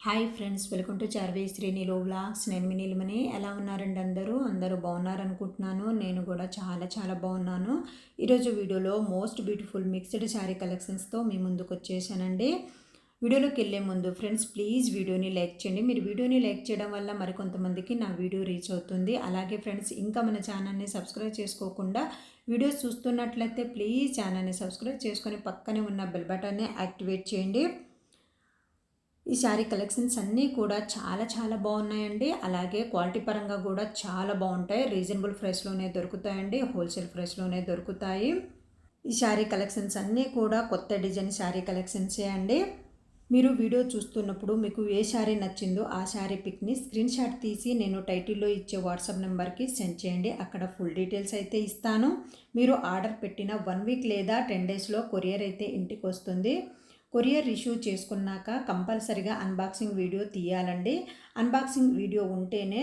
Hi friends, welcome to Charvi శ్రీనిలో vlogs. నేను మీ నీలిమని. ఎలా ఉన్నారండి? అందరూ బాగున్నారనుకుంటున్నాను. నేను కూడా చాలా బాగున్నాను. ఈరోజు వీడియోలో మోస్ట్ బ్యూటిఫుల్ మిక్స్డ్ శారీ కలెక్షన్స్తో మీ ముందుకు వచ్చేసానండి. వీడియోలోకి వెళ్ళే ముందు ఫ్రెండ్స్, ప్లీజ్ వీడియోని లైక్ చేయండి. మీరు వీడియోని లైక్ చేయడం వల్ల మరికొంతమందికి నా వీడియో రీచ్ అవుతుంది. అలాగే ఫ్రెండ్స్, ఇంకా మన ఛానల్ని సబ్స్క్రైబ్ చేసుకోకుండా వీడియోస్ చూస్తున్నట్లయితే ప్లీజ్ ఛానల్ని సబ్స్క్రైబ్ చేసుకొని పక్కనే ఉన్న బెల్ బటన్ని యాక్టివేట్ చేయండి. ఈ శారీ కలెక్షన్స్ అన్నీ కూడా చాలా బాగున్నాయండి. అలాగే క్వాలిటీ పరంగా కూడా చాలా బాగుంటాయి. రీజనబుల్ ప్రైస్లోనే దొరుకుతాయండి, హోల్సేల్ ప్రైస్లోనే దొరుకుతాయి. ఈ శారీ కలెక్షన్స్ అన్నీ కూడా కొత్త డిజైన్ శారీ కలెక్షన్సే అండి. మీరు వీడియో చూస్తున్నప్పుడు మీకు ఏ శారీ నచ్చిందో ఆ శారీ పిక్ని స్క్రీన్ షాట్ తీసి నేను టైటిల్లో ఇచ్చే వాట్సాప్ నెంబర్కి సెండ్ చేయండి. అక్కడ ఫుల్ డీటెయిల్స్ అయితే ఇస్తాను. మీరు ఆర్డర్ పెట్టిన 1 వీక్ లేదా 10 డేస్లో కొరియర్ అయితే ఇంటికి వస్తుంది. కొరియర్ రిసీవ్ చేసుకున్నాక కంపల్సరిగా అన్బాక్సింగ్ వీడియో తీయాలండి. అన్బాక్సింగ్ వీడియో ఉంటేనే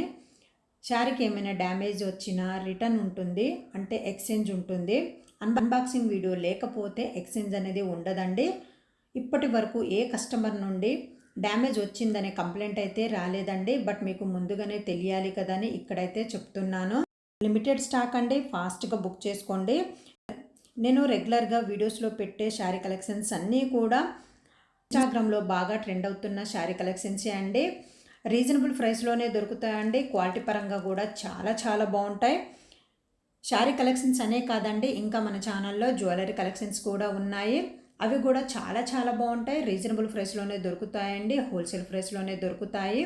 శారీకి ఏమైనా డ్యామేజ్ వచ్చినా రిటర్న్ ఉంటుంది, అంటే ఎక్స్చేంజ్ ఉంటుంది. అన్బాక్సింగ్ వీడియో లేకపోతే ఎక్స్చేంజ్ అనేది ఉండదండి. ఇప్పటి వరకు ఏ కస్టమర్ నుండి డ్యామేజ్ వచ్చిందనే కంప్లైంట్ అయితే రాలేదండి. బట్ మీకు ముందుగానే తెలియాలి కదని ఇక్కడైతే చెప్తున్నాను. లిమిటెడ్ స్టాక్ అండి, ఫాస్ట్గా బుక్ చేసుకోండి. నేను రెగ్యులర్గా వీడియోస్లో పెట్టే శారీ కలెక్షన్స్ అన్నీ కూడా ఇన్స్టాగ్రామ్లో బాగా ట్రెండ్ అవుతున్న శారీ కలెక్షన్సే అండి. రీజనబుల్ ప్రైస్లోనే దొరుకుతాయండి. క్వాలిటీ పరంగా కూడా చాలా బాగుంటాయి. శారీ కలెక్షన్స్ అనే కాదండి, ఇంకా మన ఛానల్లో జ్యువెలరీ కలెక్షన్స్ కూడా ఉన్నాయి. అవి కూడా చాలా బాగుంటాయి. రీజనబుల్ ప్రైస్లోనే దొరుకుతాయండి, హోల్సేల్ ప్రైస్లోనే దొరుకుతాయి.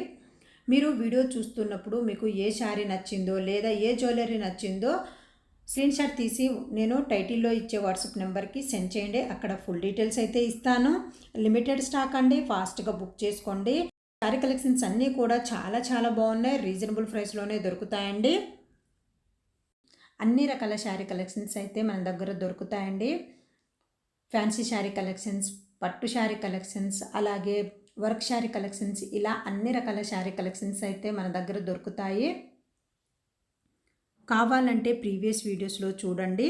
మీరు వీడియో చూస్తున్నప్పుడు మీకు ఏ శారీ నచ్చిందో లేదా ఏ జ్యువెలరీ నచ్చిందో స్క్రీన్ షాట్ తీసి నేను టైటిల్లో ఇచ్చే వాట్సాప్ నెంబర్కి సెండ్ చేయండి. అక్కడ ఫుల్ డీటెయిల్స్ అయితే ఇస్తాను. లిమిటెడ్ స్టాక్ అండి, ఫాస్ట్గా బుక్ చేసుకోండి. శారీ కలెక్షన్స్ అన్నీ కూడా చాలా బాగున్నాయి. రీజనబుల్ ప్రైస్లోనే దొరుకుతాయండి. అన్ని రకాల శారీ కలెక్షన్స్ అయితే మన దగ్గర దొరుకుతాయండి. ఫ్యాన్సీ శారీ కలెక్షన్స్, పట్టు శారీ కలెక్షన్స్, అలాగే వర్క్ శారీ కలెక్షన్స్, ఇలా అన్ని రకాల శారీ కలెక్షన్స్ అయితే మన దగ్గర దొరుకుతాయి. కావాలంటే ప్రీవియస్ వీడియోస్లో చూడండి.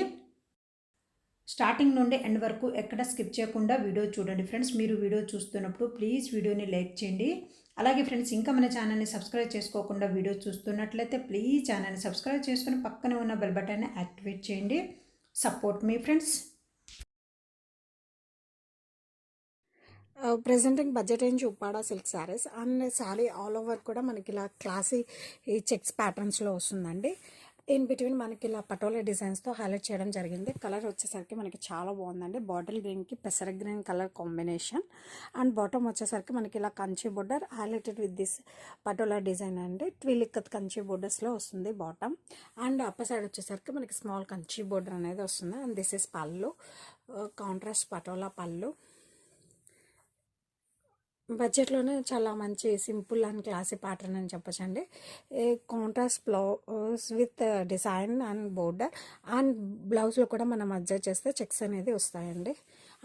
స్టార్టింగ్ నుండి ఎండ్ వరకు ఎక్కడ స్కిప్ చేయకుండా వీడియో చూడండి ఫ్రెండ్స్. మీరు వీడియో చూస్తున్నప్పుడు ప్లీజ్ వీడియోని లైక్ చేయండి. అలాగే ఫ్రెండ్స్, ఇంకా మన ఛానల్ని సబ్స్క్రైబ్ చేసుకోకుండా వీడియో చూస్తున్నట్లయితే ప్లీజ్ ఛానల్ని సబ్స్క్రైబ్ చేసుకుని పక్కనే ఉన్న బెల్ బటన్ని యాక్టివేట్ చేయండి. Support me friends. Presenting budget range Uppada silk saris and sari all over కూడా మనకి ఇలా క్లాసీ ఈ చెక్స్ ప్యాటర్న్స్లో వస్తుందండి. ఇన్ బిట్వీన్ మనకి ఇలా పటోలా డిజైన్స్తో హైలైట్ చేయడం జరిగింది. కలర్ వచ్చేసరికి మనకి చాలా బాగుందండి. బాటిల్ గ్రీన్కి పెసర green colour combination and bottom వచ్చేసరికి మనకి ఇలా Kanchi border highlighted with this patola design అండి. ట్విలిక్కత్ కంచి బోర్డర్స్లో వస్తుంది బాటమ్. అండ్ అప్పర్ సైడ్ వచ్చేసరికి మనకి స్మాల్ కంచి బోర్డర్ అనేది వస్తుంది. అండ్ దిస్ ఇస్ పళ్ళు, కాంట్రాస్ట్ పటోలా పళ్ళు. బడ్జెట్లోనే చాలా మంచి సింపుల్ అండ్ క్లాసీ ప్యాటర్న్ అని చెప్పచ్చండి. Contrast blouse with design and border and బ్లౌజ్లో కూడా మనం అడ్జస్ట్ చేస్తే చెక్స్ అనేది వస్తాయండి.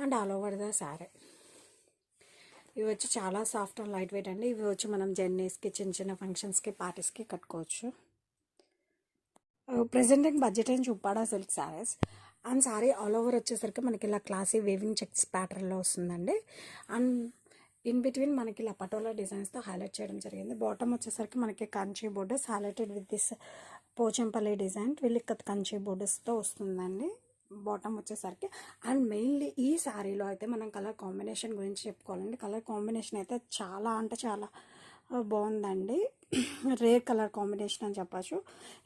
And all over the sari ఇవి వచ్చి చాలా సాఫ్ట్ అండ్ లైట్ వెయిట్ అండి. ఇవి వచ్చి మనం జర్నీస్కి, చిన్న ఫంక్షన్స్కి, పార్టీస్కి కట్టుకోవచ్చు. Presenting budget range Uppada silk saris and sari all over వచ్చేసరికి మనకి ఇలా క్లాసీ వేవింగ్ చెక్స్ ప్యాటర్న్లో వస్తుందండి. అండ్ ఇన్ బిట్వీన్ మనకి ఇలా పటోలా డిజైన్స్తో హైలైట్ చేయడం జరిగింది. బాటమ్ వచ్చేసరికి మనకి Kanchi borders highlighted with this Pochampalli design ట్విలిక్కత్ కంచి బోర్డర్స్తో వస్తుందండి బాటమ్ వచ్చేసరికి. అండ్ మెయిన్లీ ఈ శారీలో అయితే మనం కలర్ కాంబినేషన్ గురించి చెప్పుకోవాలండి. కలర్ కాంబినేషన్ అయితే చాలా అంటే చాలా బాగుందండి. రేర్ కలర్ కాంబినేషన్ అని చెప్పచ్చు.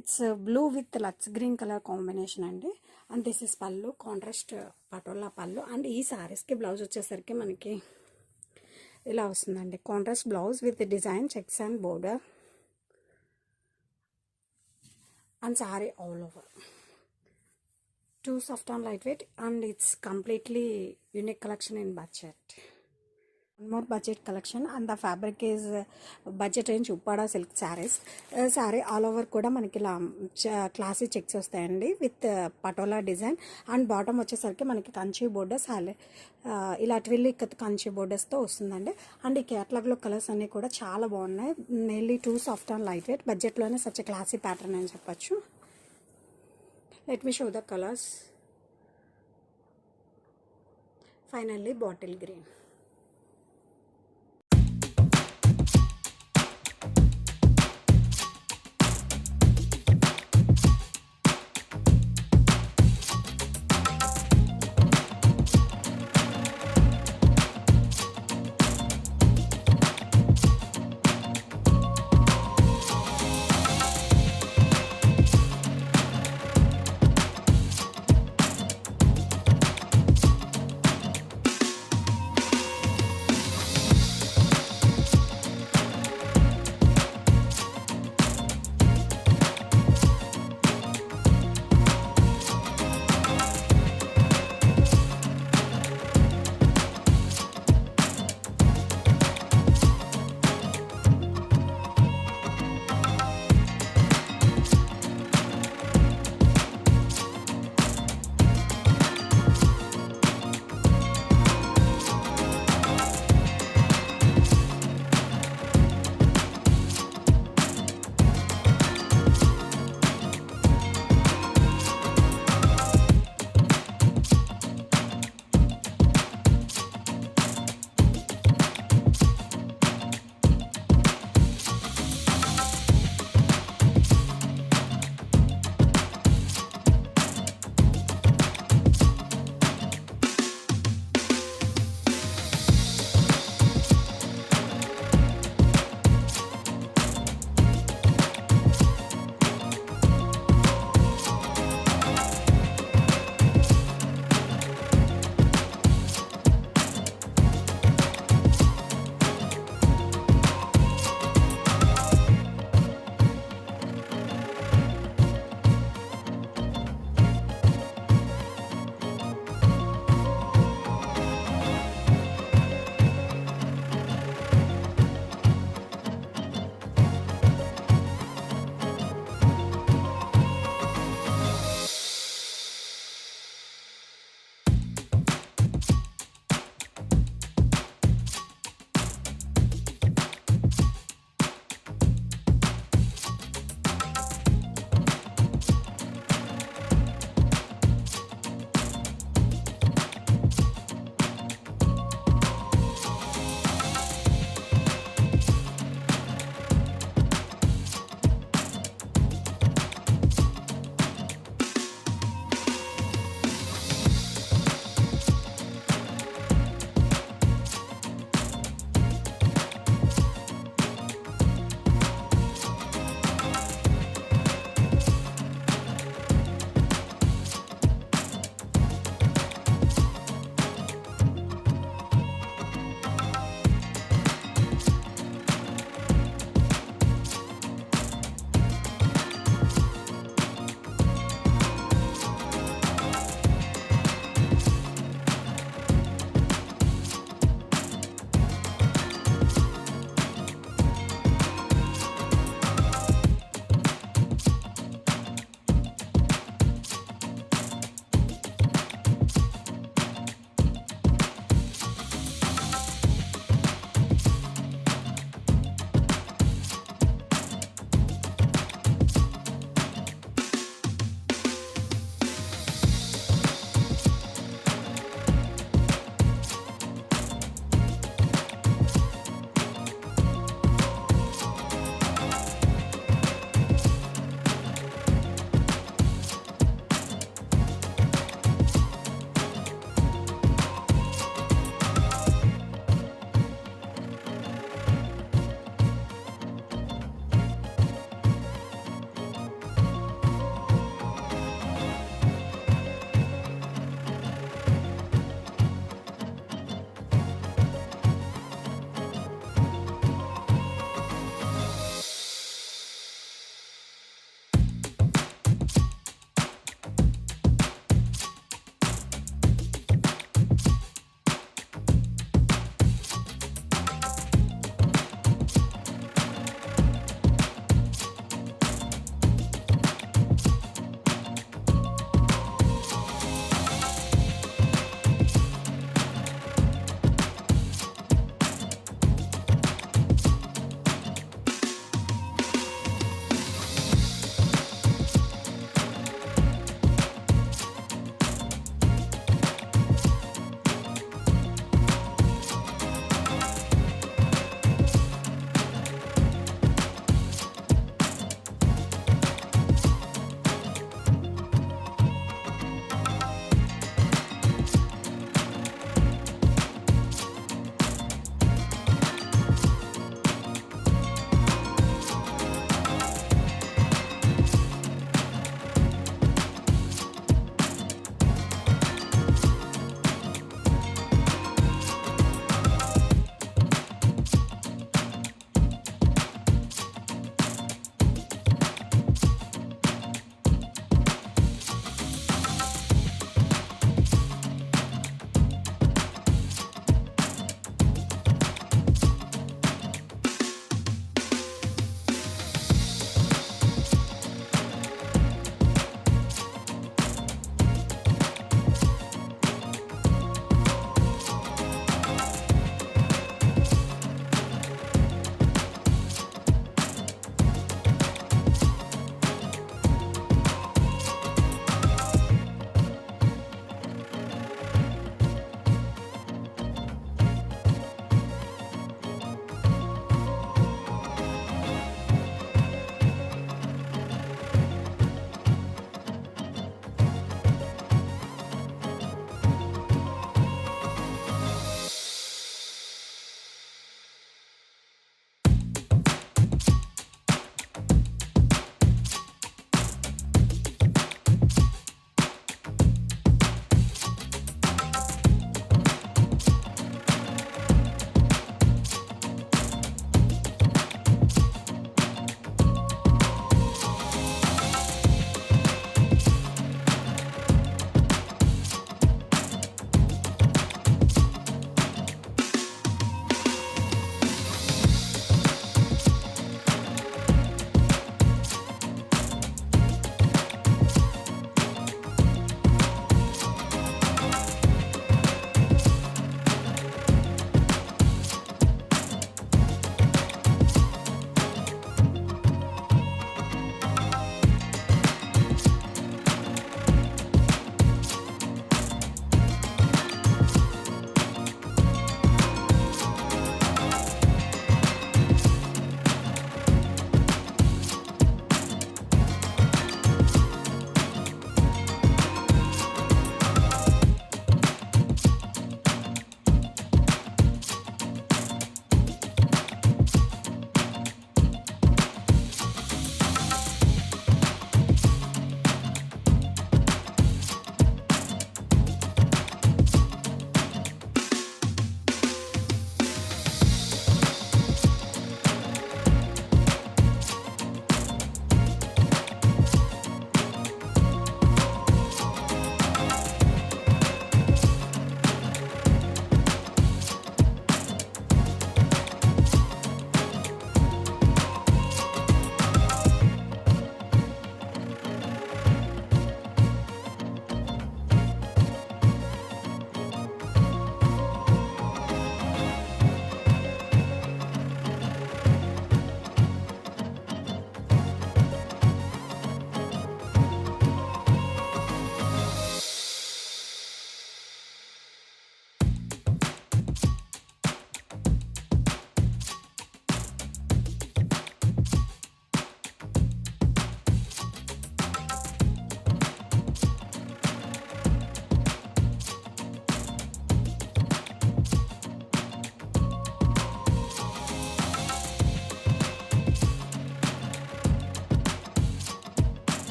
It's blue with lux green colour combination అండి. అండ్ దిస్ ఇస్ పళ్ళు, కాంట్రాస్ట్ పటోలా పళ్ళు. అండ్ ఈ శారీస్కి బ్లౌజ్ వచ్చేసరికి మనకి ఇలా వస్తుందండి. Contrast blouse with design checks and border and sari all over too soft and light weight and it's completely unique collection in budget. more budget collection and the fabric is budget range uppada silk sarees. Saree all over kuda manaki la classy checks vastayandi with patola design and bottom vachesariki manaki kanchi borders ila twill kanchi borders tho vastundandi. And ee catalog lo colors anni kuda chaala baagunnai, nearly too soft and lightweight, budget lone such a classy pattern ani cheppachu. Let me show the colors. Finally bottle green.